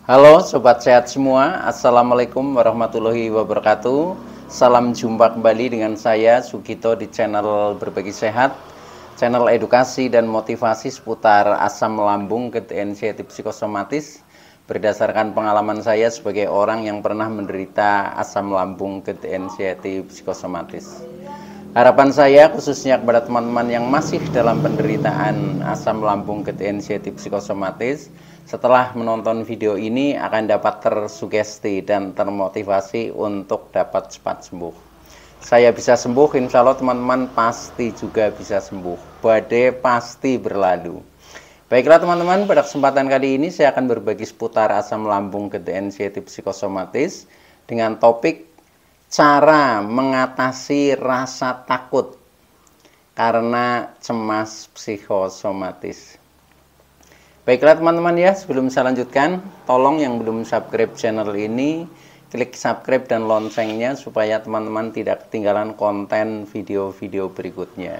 Halo Sobat Sehat semua, Assalamualaikum warahmatullahi wabarakatuh. Salam jumpa kembali dengan saya Sugito di channel Berbagi Sehat, channel edukasi dan motivasi seputar asam lambung, GTN, psikosomatis. Berdasarkan pengalaman saya sebagai orang yang pernah menderita asam lambung, GTN, psikosomatis. Harapan saya khususnya kepada teman-teman yang masih dalam penderitaan asam lambung, GTN, psikosomatis, setelah menonton video ini akan dapat tersugesti dan termotivasi untuk dapat cepat sembuh. Saya bisa sembuh, insya Allah teman-teman pasti juga bisa sembuh. Badai pasti berlalu. Baiklah teman-teman, pada kesempatan kali ini saya akan berbagi seputar asam lambung, GTN, psikosomatis dengan topik cara mengatasi rasa takut karena cemas psikosomatis. Baiklah teman-teman ya, sebelum saya lanjutkan, tolong yang belum subscribe channel ini, klik subscribe dan loncengnya supaya teman-teman tidak ketinggalan konten video-video berikutnya.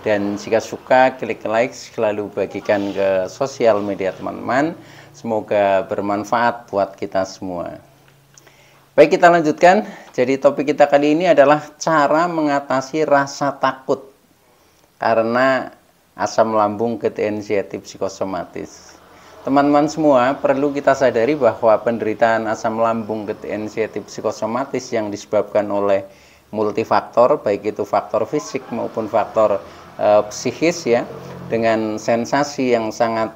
Dan jika suka, klik like, selalu bagikan ke sosial media teman-teman. Semoga bermanfaat buat kita semua. Baik, kita lanjutkan. Jadi topik kita kali ini adalah cara mengatasi rasa takut karena asam lambung, GTN, psikosomatis. Teman-teman semua perlu kita sadari bahwa penderitaan asam lambung, GTN, psikosomatis yang disebabkan oleh multifaktor, baik itu faktor fisik maupun faktor psikis ya, dengan sensasi yang sangat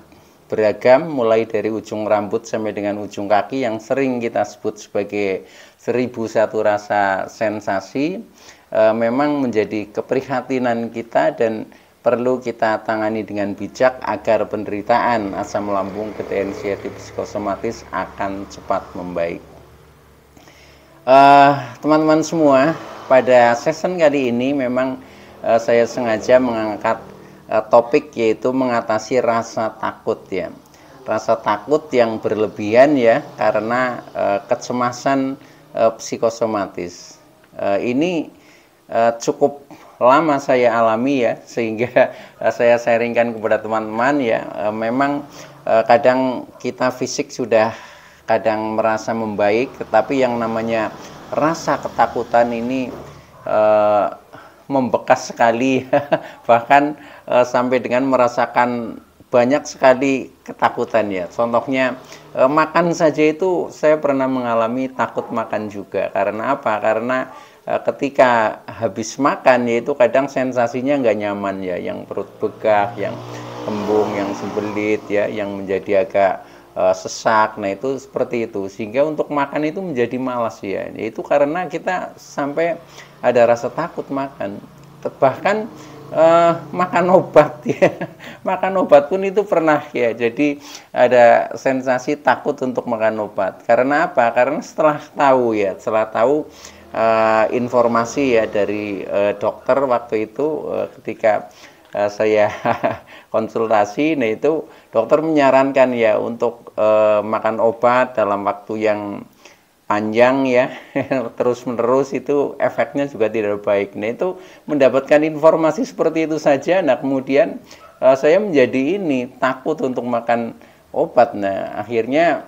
beragam, mulai dari ujung rambut sampai dengan ujung kaki yang sering kita sebut sebagai 1001 rasa sensasi, memang menjadi keprihatinan kita dan perlu kita tangani dengan bijak agar penderitaan asam lambung, GTN, psikosomatis akan cepat membaik. Teman-teman semua, pada session kali ini memang saya sengaja mengangkat topik yaitu mengatasi rasa takut ya. Rasa takut yang berlebihan ya karena kecemasan psikosomatis. Ini cukup lama saya alami ya, sehingga saya sharingkan kepada teman-teman ya. Memang kadang kita fisik sudah kadang merasa membaik, tetapi yang namanya rasa ketakutan ini membekas sekali bahkan sampai dengan merasakan banyak sekali ketakutan ya. Contohnya makan saja itu saya pernah mengalami takut makan juga. Karena apa? Karena ketika habis makan yaitu kadang sensasinya nggak nyaman ya, yang perut begah, yang kembung, yang sembelit ya, yang menjadi agak sesak. Nah itu seperti itu, sehingga untuk makan itu menjadi malas ya. Itu karena kita sampai ada rasa takut makan, bahkan makan obat ya. Makan obat pun itu pernah ya, jadi ada sensasi takut untuk makan obat. Karena apa? Karena setelah tahu informasi ya dari dokter waktu itu, ketika saya konsultasi, nah itu dokter menyarankan ya untuk makan obat dalam waktu yang panjang ya, terus menerus itu efeknya juga tidak baik. Nah itu mendapatkan informasi seperti itu saja, nah kemudian saya menjadi takut untuk makan obat. Nah akhirnya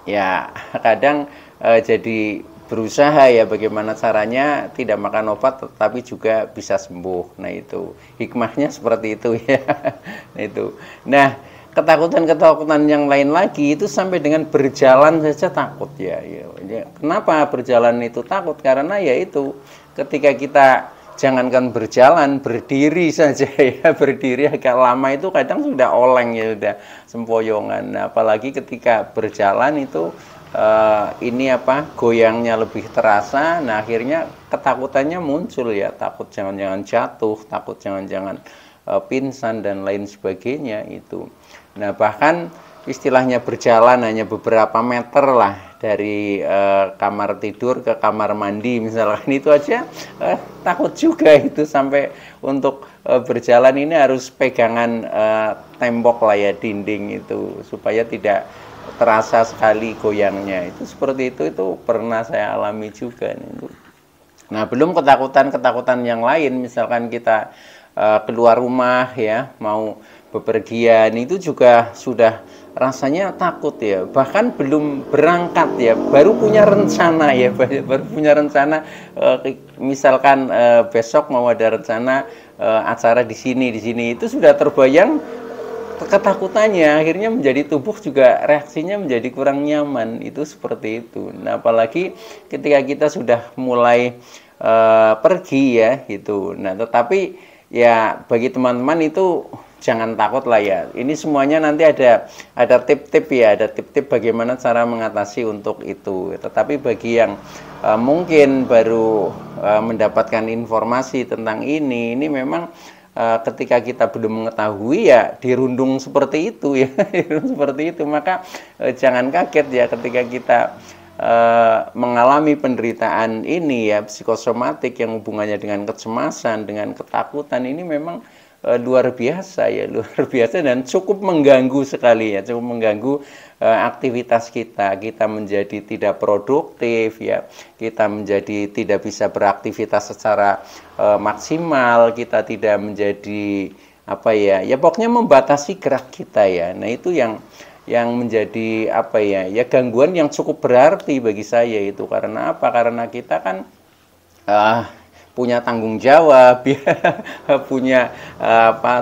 ya kadang jadi berusaha ya bagaimana caranya tidak makan obat tetapi juga bisa sembuh. Nah itu hikmahnya seperti itu ya. Nah itu. Nah ketakutan-ketakutan yang lain lagi itu sampai dengan berjalan saja takut ya. Kenapa berjalan itu takut? Karena ya itu ketika kita jangankan berjalan, berdiri saja ya, berdiri agak lama itu kadang sudah oleng ya, sudah sempoyongan. Nah, apalagi ketika berjalan itu goyangnya lebih terasa. Nah akhirnya ketakutannya muncul ya, takut jangan-jangan jatuh, takut jangan-jangan pingsan dan lain sebagainya itu. Nah bahkan istilahnya berjalan hanya beberapa meter lah dari kamar tidur ke kamar mandi misalkan, itu aja takut juga itu. Sampai untuk berjalan ini harus pegangan tembok lah ya, dinding itu, supaya tidak terasa sekali goyangnya. Itu seperti itu pernah saya alami juga itu. Nah belum ketakutan-ketakutan yang lain, misalkan kita keluar rumah ya, mau bepergian itu juga sudah rasanya takut ya, bahkan belum berangkat ya, baru punya rencana ya, baru punya rencana, misalkan besok mau ada rencana acara di sini itu sudah terbayang ketakutannya, akhirnya menjadi tubuh juga reaksinya menjadi kurang nyaman, itu seperti itu. Nah, apalagi ketika kita sudah mulai pergi ya gitu. Nah, tetapi ya bagi teman-teman itu jangan takut lah ya. Ini semuanya nanti ada tip-tip ya, ada tip-tip bagaimana cara mengatasi untuk itu. Tetapi bagi yang mungkin baru mendapatkan informasi tentang ini memang ketika kita belum mengetahui ya dirundung seperti itu ya, seperti itu. Maka jangan kaget ya ketika kita mengalami penderitaan ini ya, psikosomatik yang hubungannya dengan kecemasan, dengan ketakutan, ini memang luar biasa ya, luar biasa dan cukup mengganggu sekali ya, cukup mengganggu aktivitas kita menjadi tidak produktif ya, kita menjadi tidak bisa beraktivitas secara maksimal, kita tidak menjadi apa ya, ya pokoknya membatasi gerak kita ya. Nah, itu yang menjadi apa ya, ya gangguan yang cukup berarti bagi saya itu. Karena apa? Karena kita kan punya tanggung jawab ya, punya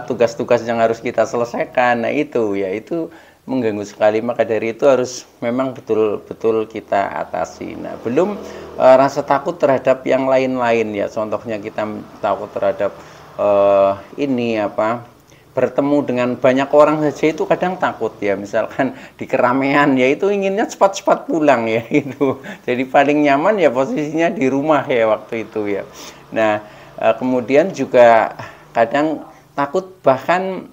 tugas-tugas yang harus kita selesaikan. Nah, itu ya, itu mengganggu sekali. Maka dari itu harus memang betul-betul kita atasi. Nah, belum rasa takut terhadap yang lain-lain ya. Contohnya kita takut terhadap ini bertemu dengan banyak orang saja itu kadang takut ya, misalkan di keramaian ya itu inginnya cepat-cepat pulang ya itu. Jadi paling nyaman ya posisinya di rumah ya waktu itu ya. Nah, kemudian juga kadang takut bahkan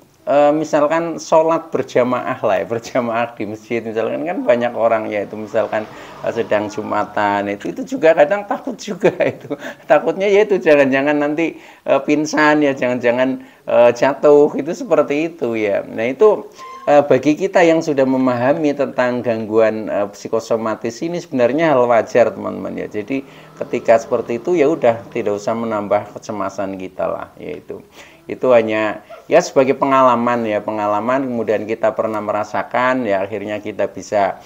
misalkan sholat berjamaah lah ya, berjamaah di masjid misalkan, kan banyak orang ya itu, misalkan sedang Jumatan itu juga kadang takut juga itu. Takutnya ya itu jangan-jangan nanti pingsan ya, jangan-jangan jatuh, itu seperti itu ya. Nah, itu bagi kita yang sudah memahami tentang gangguan psikosomatis ini sebenarnya hal wajar teman-teman ya. Jadi ketika seperti itu ya udah tidak usah menambah kecemasan kita lah, yaitu itu hanya ya sebagai pengalaman ya, pengalaman kemudian kita pernah merasakan ya, akhirnya kita bisa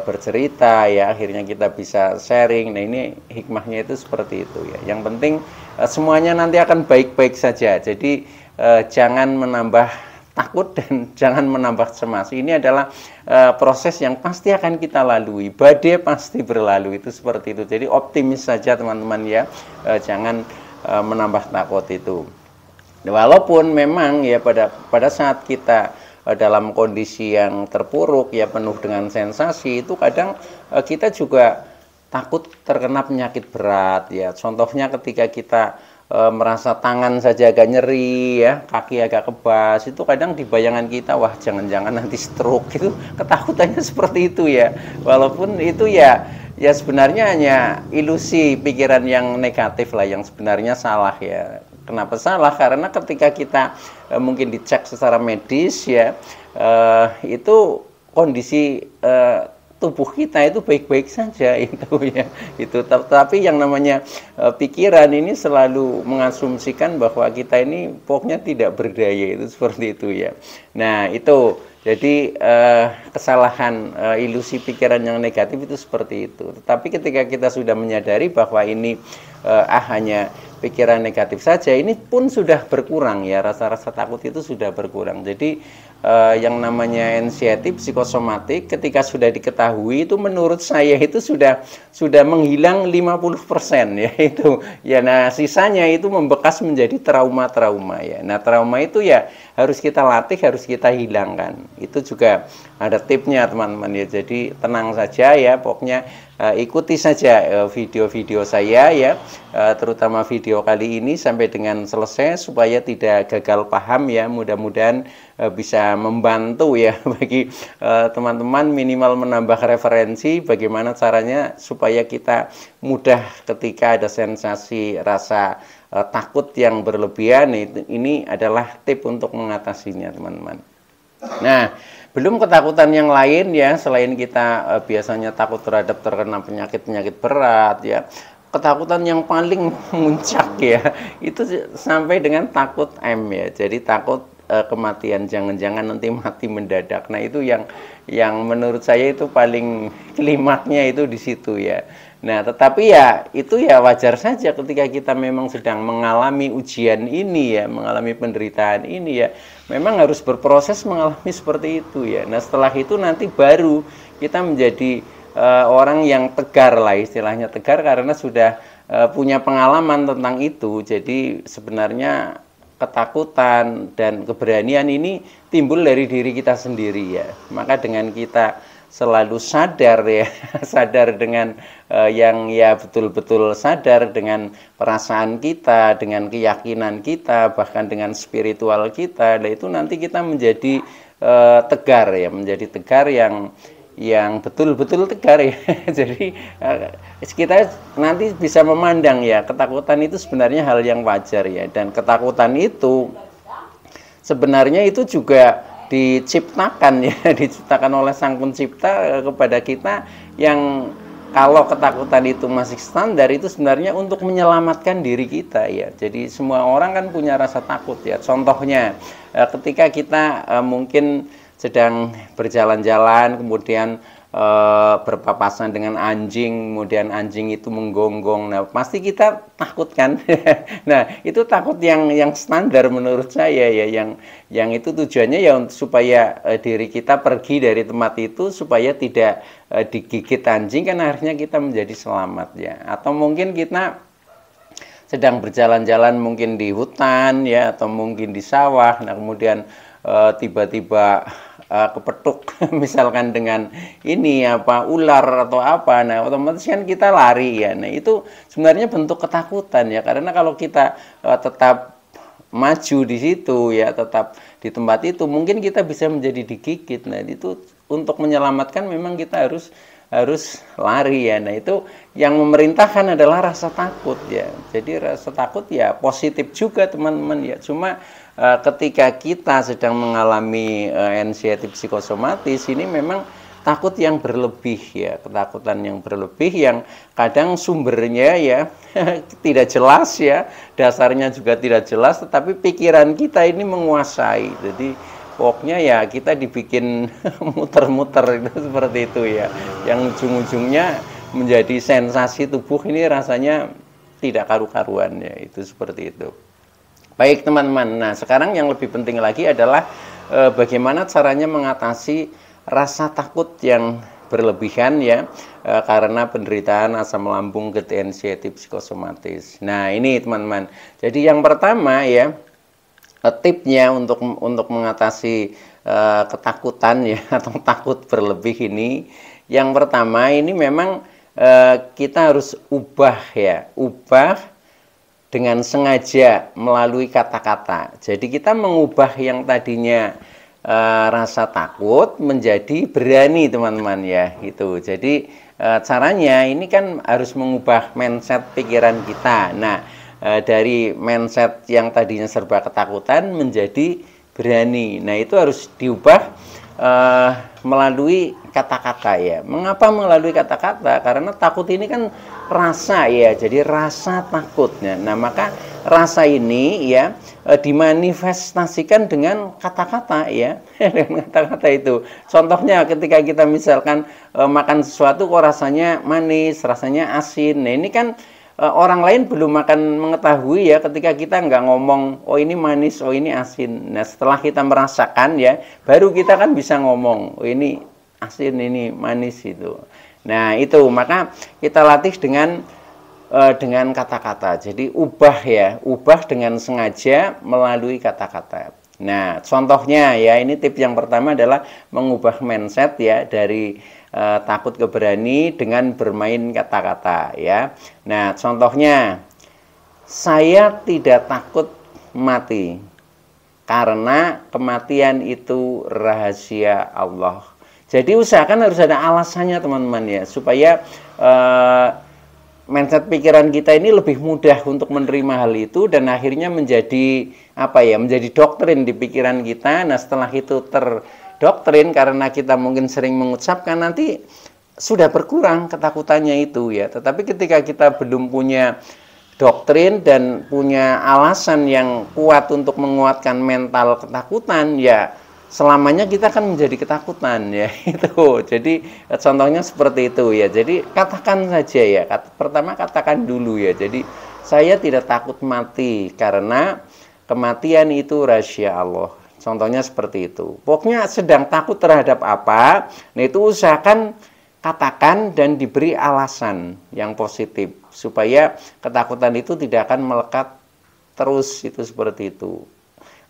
bercerita ya, akhirnya kita bisa sharing. Nah, ini hikmahnya itu seperti itu ya. Yang penting semuanya nanti akan baik-baik saja. Jadi jangan menambah takut dan jangan menambah cemas. Ini adalah proses yang pasti akan kita lalui. Badai pasti berlalu, itu seperti itu. Jadi optimis saja teman-teman ya, jangan menambah takut itu. Walaupun memang ya pada saat kita dalam kondisi yang terpuruk ya, penuh dengan sensasi, itu kadang kita juga takut terkena penyakit berat ya. Contohnya ketika kita merasa tangan saja agak nyeri ya, kaki agak kebas, itu kadang di bayangan kita, wah jangan-jangan nanti stroke, itu ketakutannya seperti itu ya. Walaupun itu ya sebenarnya hanya ilusi pikiran yang negatif lah, yang sebenarnya salah ya. Kenapa salah? Karena ketika kita mungkin dicek secara medis ya, itu kondisi tubuh kita itu baik-baik saja itu ya. Itu tapi yang namanya pikiran ini selalu mengasumsikan bahwa kita ini pokoknya tidak berdaya, itu seperti itu ya. Nah, itu jadi kesalahan ilusi pikiran yang negatif itu seperti itu. Tetapi ketika kita sudah menyadari bahwa ini hanya pikiran negatif saja, ini pun sudah berkurang ya, rasa-rasa takut itu sudah berkurang. Jadi yang namanya anxiety psikosomatik ketika sudah diketahui itu menurut saya itu sudah menghilang 50% ya itu. Ya, nah sisanya itu membekas menjadi trauma-trauma ya. Nah, trauma itu ya harus kita latih, harus kita hilangkan. Itu juga ada tipnya teman-teman ya. Jadi tenang saja ya, pokoknya ikuti saja video-video saya ya, terutama video kali ini sampai dengan selesai supaya tidak gagal paham ya. Mudah-mudahan bisa membantu ya bagi teman-teman, minimal menambah referensi bagaimana caranya supaya kita mudah ketika ada sensasi rasa takut yang berlebihan. Ini adalah tip untuk mengatasinya teman-teman. Nah, belum ketakutan yang lain ya, selain kita biasanya takut terhadap terkena penyakit-penyakit berat ya, ketakutan yang paling muncak ya, itu sampai dengan takut M ya. Jadi takut kematian, jangan-jangan nanti mati mendadak. Nah, itu yang menurut saya itu paling klimaknya itu di situ ya. Nah, tetapi ya itu ya wajar saja ketika kita memang sedang mengalami ujian ini ya, mengalami penderitaan ini ya, memang harus berproses mengalami seperti itu ya. Nah, setelah itu nanti baru kita menjadi orang yang tegar lah, istilahnya tegar karena sudah punya pengalaman tentang itu. Jadi sebenarnya ketakutan dan keberanian ini timbul dari diri kita sendiri ya. Maka dengan kita selalu sadar ya, sadar dengan yang ya betul-betul sadar dengan perasaan kita, dengan keyakinan kita, bahkan dengan spiritual kita, nah itu nanti kita menjadi tegar ya, menjadi tegar yang betul-betul tegar ya. Jadi kita nanti bisa memandang ya, ketakutan itu sebenarnya hal yang wajar ya, dan ketakutan itu sebenarnya itu juga diciptakan ya, diciptakan oleh Sang Pencipta kepada kita, yang kalau ketakutan itu masih standar itu sebenarnya untuk menyelamatkan diri kita ya. Jadi semua orang kan punya rasa takut ya. Contohnya ketika kita mungkin sedang berjalan-jalan kemudian berpapasan dengan anjing, kemudian anjing itu menggonggong, nah pasti kita takut kan. Nah itu takut yang standar menurut saya ya, yang itu tujuannya ya supaya diri kita pergi dari tempat itu supaya tidak digigit anjing, kan akhirnya kita menjadi selamat ya. Atau mungkin kita sedang berjalan-jalan mungkin di hutan ya, atau mungkin di sawah, nah kemudian tiba-tiba kepetuk misalkan dengan ini apa ular atau apa, nah otomatis kan kita lari ya. Nah itu sebenarnya bentuk ketakutan ya, karena kalau kita tetap maju di situ ya, tetap di tempat itu, mungkin kita bisa menjadi digigit. Nah itu untuk menyelamatkan memang kita harus lari ya. Nah itu yang memerintahkan adalah rasa takut ya. Jadi rasa takut ya positif juga teman-teman ya, cuma ketika kita sedang mengalami anxiety psikosomatis ini memang takut yang berlebih ya, ketakutan yang berlebih yang kadang sumbernya ya tidak jelas ya, dasarnya juga tidak jelas, tetapi pikiran kita ini menguasai. Jadi pokoknya ya kita dibikin muter-muter itu seperti itu ya, yang ujung-ujungnya menjadi sensasi tubuh ini rasanya tidak karu-karuan ya, itu seperti itu. Baik teman-teman, nah sekarang yang lebih penting lagi adalah bagaimana caranya mengatasi rasa takut yang berlebihan ya, karena penderitaan asam lambung gejala anxiety psikosomatis. Nah ini teman-teman, jadi yang pertama ya, tipnya untuk mengatasi ketakutan ya atau takut berlebih ini, yang pertama ini memang kita harus ubah dengan sengaja melalui kata-kata. Jadi kita mengubah yang tadinya rasa takut menjadi berani teman-teman ya gitu. Jadi caranya ini kan harus mengubah mindset pikiran kita. Nah dari mindset yang tadinya serba ketakutan menjadi berani. Nah itu harus diubah melalui kata-kata ya. Mengapa melalui kata-kata? Karena takut ini kan rasa ya, jadi rasa takutnya. Nah maka rasa ini ya dimanifestasikan dengan kata-kata ya, dengan kata-kata itu. Contohnya ketika kita misalkan makan sesuatu kok rasanya manis, rasanya asin. Nah ini kan orang lain belum akan mengetahui ya, ketika kita nggak ngomong oh ini manis, oh ini asin. Nah setelah kita merasakan ya, baru kita kan bisa ngomong oh ini asin, ini manis itu. Nah itu maka kita latih dengan kata-kata. Jadi ubah dengan sengaja melalui kata-kata. Nah contohnya ya, ini tips yang pertama adalah mengubah mindset ya dari takut ke berani dengan bermain kata-kata ya. Nah contohnya, saya tidak takut mati karena kematian itu rahasia Allah. Jadi usahakan harus ada alasannya teman-teman ya, supaya mindset pikiran kita ini lebih mudah untuk menerima hal itu, dan akhirnya menjadi menjadi doktrin di pikiran kita. Nah setelah itu terdoktrin karena kita mungkin sering mengucapkan, nanti sudah berkurang ketakutannya itu ya. Tetapi ketika kita belum punya doktrin dan punya alasan yang kuat untuk menguatkan mental ketakutan, ya selamanya kita akan menjadi ketakutan ya itu. Jadi contohnya seperti itu ya. Jadi katakan saja ya. Pertama katakan dulu ya. Jadi saya tidak takut mati karena kematian itu rahasia Allah. Contohnya seperti itu. Pokoknya sedang takut terhadap apa, nah itu usahakan katakan dan diberi alasan yang positif supaya ketakutan itu tidak akan melekat terus, itu seperti itu.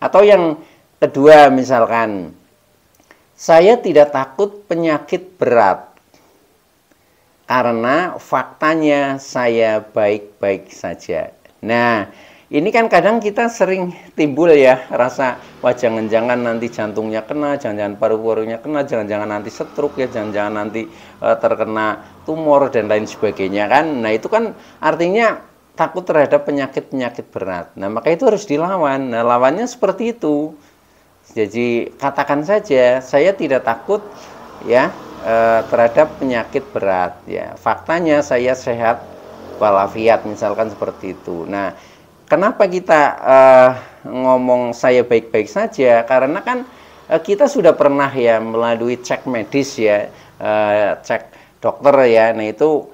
Atau yang kedua misalkan, saya tidak takut penyakit berat karena faktanya saya baik-baik saja. Nah, ini kan kadang kita sering timbul ya rasa, wah jangan-jangan nanti jantungnya kena, jangan-jangan paru-parunya kena, jangan-jangan nanti stroke ya, jangan-jangan nanti terkena tumor dan lain sebagainya kan. Nah itu kan artinya takut terhadap penyakit-penyakit berat. Nah maka itu harus dilawan. Nah lawannya seperti itu. Jadi katakan saja saya tidak takut ya terhadap penyakit berat ya. Faktanya saya sehat walafiat misalkan seperti itu. Nah kenapa kita ngomong saya baik-baik saja? Karena kan kita sudah pernah ya melalui cek medis ya, cek dokter ya. Nah itu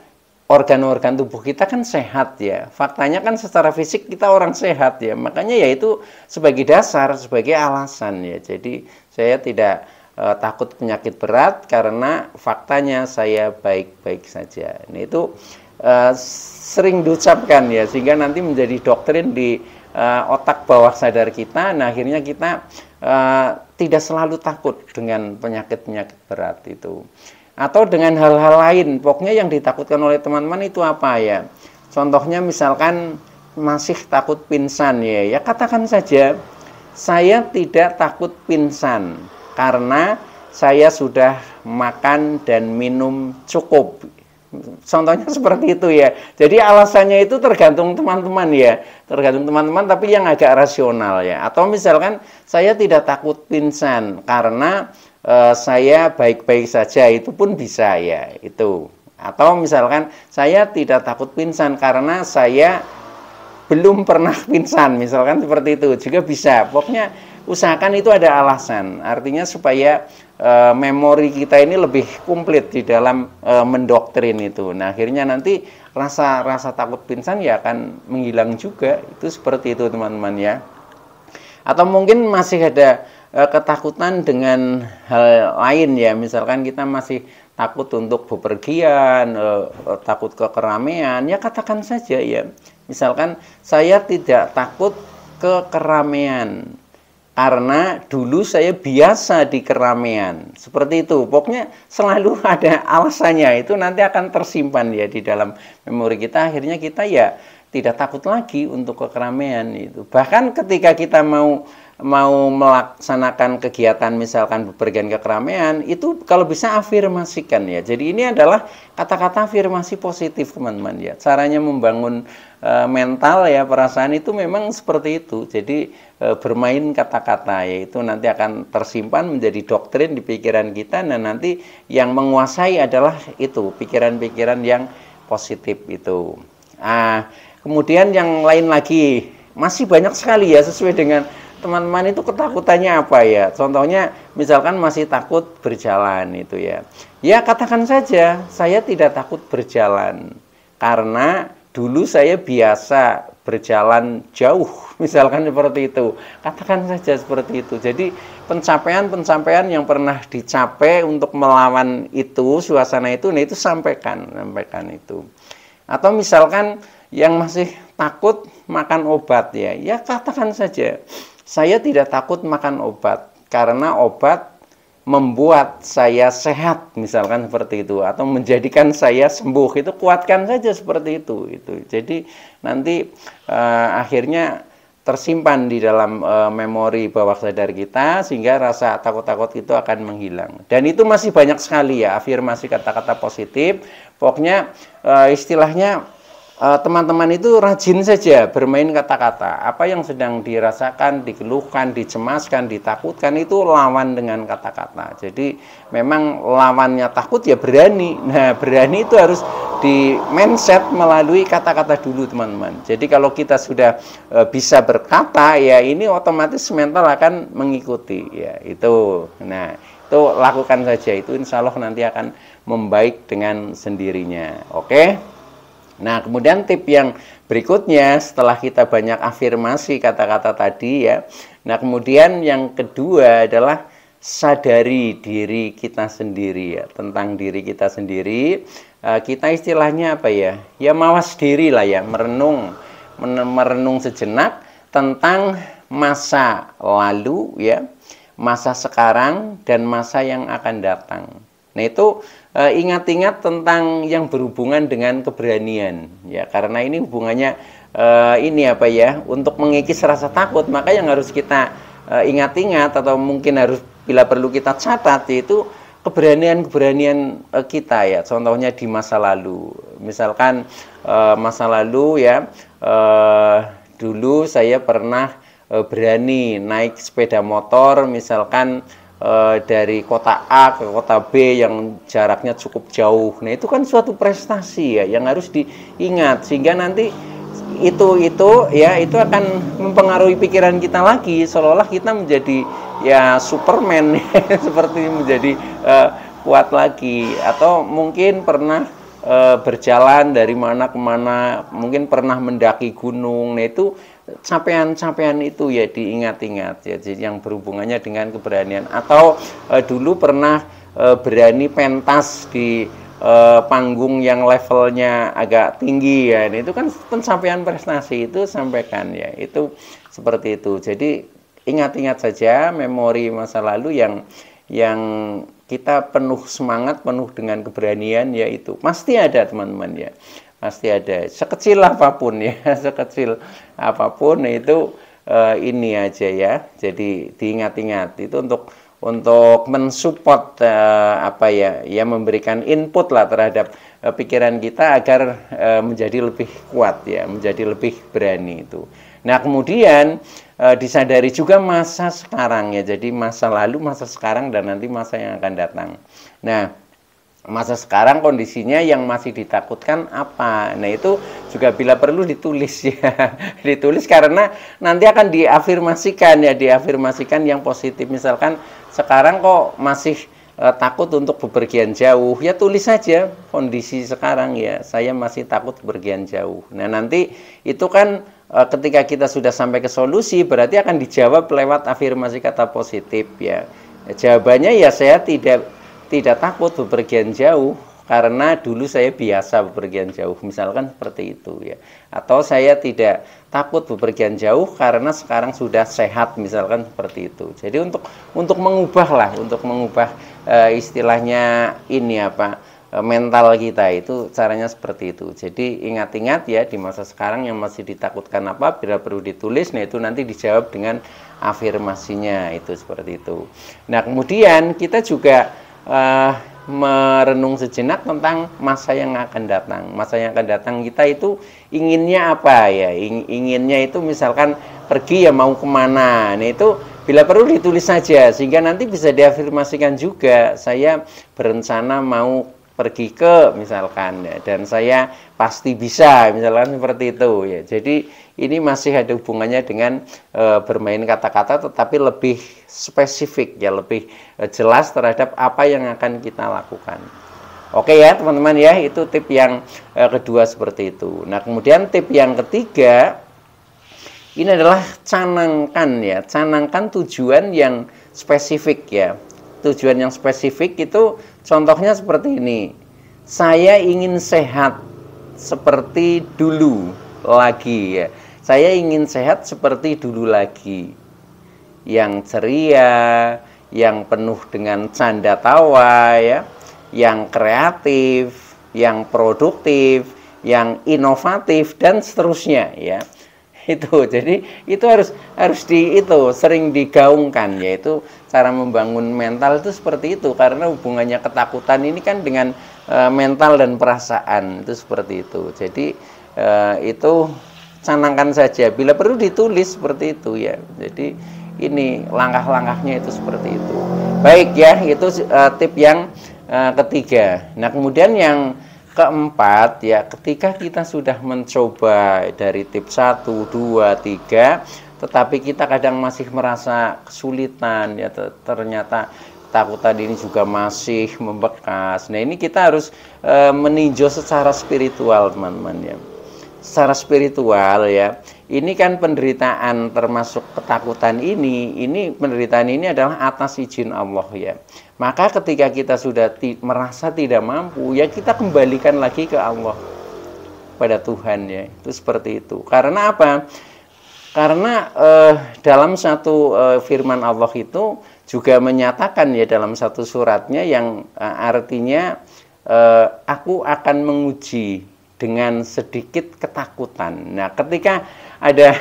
organ-organ tubuh kita kan sehat ya. Faktanya kan secara fisik kita orang sehat ya. Makanya ya itu sebagai dasar, sebagai alasan ya. Jadi saya tidak takut penyakit berat karena faktanya saya baik-baik saja. Nah itu sering diucapkan ya, sehingga nanti menjadi doktrin di otak bawah sadar kita. Nah akhirnya kita tidak selalu takut dengan penyakit-penyakit berat itu, atau dengan hal-hal lain. Pokoknya yang ditakutkan oleh teman-teman itu apa ya, contohnya misalkan masih takut pingsan ya, ya katakan saja saya tidak takut pingsan karena saya sudah makan dan minum cukup. Contohnya seperti itu ya. Jadi alasannya itu tergantung teman-teman ya. Tergantung teman-teman tapi yang agak rasional ya. Atau misalkan saya tidak takut pingsan karena saya baik-baik saja, itu pun bisa ya itu. Atau misalkan saya tidak takut pingsan karena saya belum pernah pingsan, misalkan seperti itu juga bisa. Pokoknya usahakan itu ada alasan. Artinya supaya memori kita ini lebih komplit di dalam mendoktrin itu. Nah akhirnya nanti rasa takut pingsan ya akan menghilang juga. Itu seperti itu teman-teman ya. Atau mungkin masih ada ketakutan dengan hal lain ya. Misalkan kita masih takut untuk bepergian, takut ke keramaian, ya katakan saja ya. Misalkan saya tidak takut ke keramaian karena dulu saya biasa di keramaian, seperti itu. Pokoknya selalu ada alasannya, itu nanti akan tersimpan ya di dalam memori kita. Akhirnya kita ya tidak takut lagi untuk ke keramaian itu. Bahkan ketika kita mau melaksanakan kegiatan misalkan bepergian ke keramaian, itu kalau bisa afirmasikan ya. Jadi ini adalah kata-kata afirmasi positif teman-teman ya. Caranya membangun mental ya, perasaan itu memang seperti itu. Jadi bermain kata-kata ya, itu nanti akan tersimpan menjadi doktrin di pikiran kita. Dan nanti yang menguasai adalah itu, pikiran-pikiran yang positif itu. Kemudian yang lain lagi, masih banyak sekali ya, sesuai dengan teman-teman itu ketakutannya apa ya. Contohnya misalkan masih takut berjalan itu ya. Ya katakan saja saya tidak takut berjalan karena dulu saya biasa berjalan jauh, misalkan seperti itu. Katakan saja seperti itu. Jadi pencapaian-pencapaian yang pernah dicapai untuk melawan itu, suasana itu, nah itu sampaikan itu. Atau misalkan yang masih takut makan obat ya, ya katakan saja saya tidak takut makan obat karena obat membuat saya sehat, misalkan seperti itu, atau menjadikan saya sembuh. Itu kuatkan saja seperti itu. Jadi nanti akhirnya tersimpan di dalam memori bawah sadar kita, sehingga rasa takut-takut itu akan menghilang. Dan itu masih banyak sekali ya afirmasi kata-kata positif. Pokoknya istilahnya teman-teman itu rajin saja bermain kata-kata. Apa yang sedang dirasakan, dikeluhkan, dicemaskan, ditakutkan, itu lawan dengan kata-kata. Jadi memang lawannya takut ya berani. Nah berani itu harus di mindset melalui kata-kata dulu, teman-teman. Jadi kalau kita sudah bisa berkata, ya ini otomatis mental akan mengikuti, ya itu. Nah, itu lakukan saja, itu insya Allah nanti akan membaik dengan sendirinya. Oke. Nah, kemudian tip yang berikutnya setelah kita banyak afirmasi kata-kata tadi ya. Nah, kemudian yang kedua adalah sadari diri kita sendiri ya, tentang diri kita sendiri. Kita istilahnya apa ya? Ya mawas diri lah ya, merenung sejenak tentang masa lalu ya, masa sekarang dan masa yang akan datang. Nah, itu ingat-ingat tentang yang berhubungan dengan keberanian ya, karena ini hubungannya ini apa ya, untuk mengikis rasa takut, maka yang harus kita ingat-ingat atau mungkin harus bila perlu kita catat yaitu keberanian-keberanian kita ya. Contohnya di masa lalu, misalkan masa lalu ya, dulu saya pernah berani naik sepeda motor misalkan dari kota A ke kota B yang jaraknya cukup jauh. Nah, itu kan suatu prestasi ya yang harus diingat, sehingga nanti itu ya itu akan mempengaruhi pikiran kita lagi, seolah-olah kita menjadi ya Superman seperti menjadi kuat lagi. Atau mungkin pernah berjalan dari mana ke mana, mungkin pernah mendaki gunung. Nah, itu capaian-capaian itu ya diingat-ingat ya, jadi yang berhubungannya dengan keberanian. Atau dulu pernah berani pentas di panggung yang levelnya agak tinggi ya, itu kan pencapaian prestasi, itu sampaikan ya, itu seperti itu. Jadi ingat-ingat saja memori masa lalu yang kita penuh semangat, penuh dengan keberanian, ya itu pasti ada, teman-teman ya, pasti ada, sekecil apapun ya, sekecil apapun itu ini aja ya. Jadi diingat-ingat itu untuk mensupport apa ya, ya memberikan input lah terhadap pikiran kita agar menjadi lebih kuat ya, menjadi lebih berani itu. Nah, kemudian disadari juga masa sekarang ya, jadi masa lalu, masa sekarang, dan nanti masa yang akan datang. Nah, masa sekarang kondisinya yang masih ditakutkan apa? Nah, itu juga bila perlu ditulis ya. Ditulis karena nanti akan diafirmasikan ya, diafirmasikan yang positif. Misalkan sekarang kok masih takut untuk bepergian jauh, ya tulis saja kondisi sekarang ya, saya masih takut bepergian jauh. Nah, nanti itu kan ketika kita sudah sampai ke solusi berarti akan dijawab lewat afirmasi kata positif ya. Jawabannya ya, saya tidak takut bepergian jauh karena dulu saya biasa bepergian jauh, misalkan seperti itu ya. Atau saya tidak takut bepergian jauh karena sekarang sudah sehat, misalkan seperti itu. Jadi untuk mengubah lah, untuk mengubah istilahnya ini apa, mental kita itu caranya seperti itu. Jadi ingat-ingat ya, di masa sekarang yang masih ditakutkan apa, bila perlu ditulis. Nah, itu nanti dijawab dengan afirmasinya, itu seperti itu. Nah, kemudian kita juga merenung sejenak tentang masa yang akan datang. Masa yang akan datang kita itu inginnya apa ya, inginnya itu misalkan pergi ya mau kemana. Nah, itu bila perlu ditulis saja sehingga nanti bisa diafirmasikan juga, saya berencana mau pergi ke misalkan ya, dan saya pasti bisa, misalkan seperti itu ya. Jadi ini masih ada hubungannya dengan bermain kata-kata, tetapi lebih spesifik ya, lebih jelas terhadap apa yang akan kita lakukan. Oke ya teman-teman ya, itu tip yang kedua seperti itu. Nah, kemudian tip yang ketiga ini adalah canangkan ya, canangkan tujuan yang spesifik ya. Tujuan yang spesifik itu contohnya seperti ini. Saya ingin sehat seperti dulu lagi ya. Saya ingin sehat seperti dulu lagi. Yang ceria, yang penuh dengan canda tawa ya, yang kreatif, yang produktif, yang inovatif dan seterusnya ya. Itu jadi itu harus sering digaungkan, yaitu cara membangun mental itu seperti itu, karena hubungannya ketakutan ini kan dengan mental dan perasaan, itu seperti itu. Jadi itu canangkan saja, bila perlu ditulis seperti itu ya. Jadi ini langkah-langkahnya itu seperti itu. Baik ya, itu tip yang ketiga. Nah, kemudian yang keempat ya, ketika kita sudah mencoba dari tips 1, 2, 3, tetapi kita kadang masih merasa kesulitan ya, ternyata ketakutan ini juga masih membekas. Nah, ini kita harus meninjau secara spiritual, teman-teman ya. Secara spiritual ya, ini kan penderitaan termasuk ketakutan ini penderitaan ini adalah atas izin Allah ya. Maka ketika kita sudah merasa tidak mampu ya, kita kembalikan lagi ke Allah, pada Tuhan ya. Itu seperti itu. Karena apa? Karena dalam satu firman Allah itu juga menyatakan ya, dalam satu suratnya yang artinya aku akan menguji dengan sedikit ketakutan. Nah, ketika ada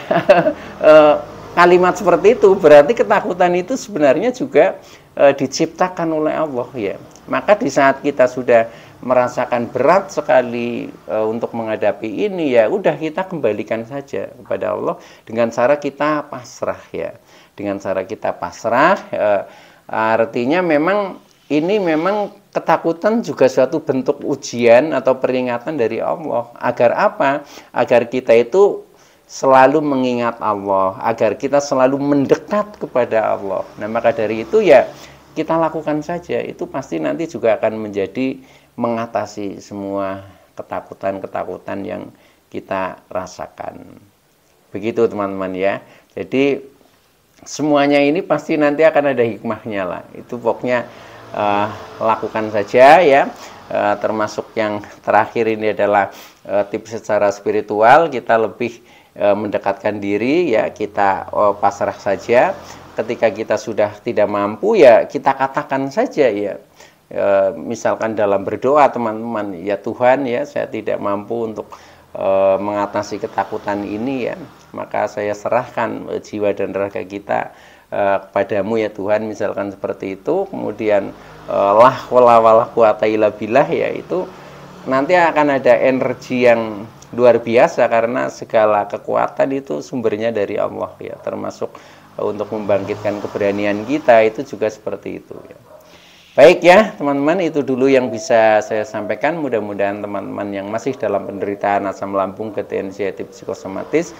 kalimat seperti itu, berarti ketakutan itu sebenarnya juga diciptakan oleh Allah ya. Maka di saat kita sudah merasakan berat sekali untuk menghadapi ini ya, udah kita kembalikan saja kepada Allah dengan cara kita pasrah ya. Dengan cara kita pasrah, artinya memang ini memang ketakutan juga suatu bentuk ujian atau peringatan dari Allah. Agar apa? Agar kita itu selalu mengingat Allah, agar kita selalu mendekat kepada Allah. Nah, maka dari itu ya, kita lakukan saja. Itu pasti nanti juga akan menjadi mengatasi semua ketakutan-ketakutan yang kita rasakan. Begitu teman-teman ya. Jadi semuanya ini pasti nanti akan ada hikmahnya lah. Itu pokoknya lakukan saja ya. Termasuk yang terakhir ini adalah tips secara spiritual, kita lebih mendekatkan diri ya, kita pasrah saja. Ketika kita sudah tidak mampu ya, kita katakan saja ya. Misalkan dalam berdoa teman-teman, ya Tuhan ya, saya tidak mampu untuk mengatasi ketakutan ini ya, maka saya serahkan jiwa dan raga kita kepadamu ya Tuhan, misalkan seperti itu. Kemudian la wala wala quwata illa billah ya, itu nanti akan ada energi yang luar biasa, karena segala kekuatan itu sumbernya dari Allah ya, termasuk untuk membangkitkan keberanian kita itu juga seperti itu ya. Baik ya teman-teman, itu dulu yang bisa saya sampaikan. Mudah-mudahan teman-teman yang masih dalam penderitaan asam lambung, gangguan anxiety psikosomatis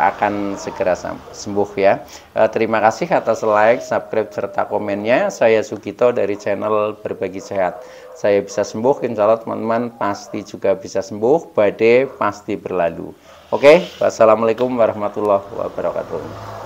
akan segera sembuh ya. Terima kasih atas like, subscribe, serta komennya. Saya Sugito dari channel Berbagi Sehat. Saya bisa sembuh, insya Allah teman-teman pasti juga bisa sembuh. Badai pasti berlalu. Oke, wassalamualaikum warahmatullahi wabarakatuh.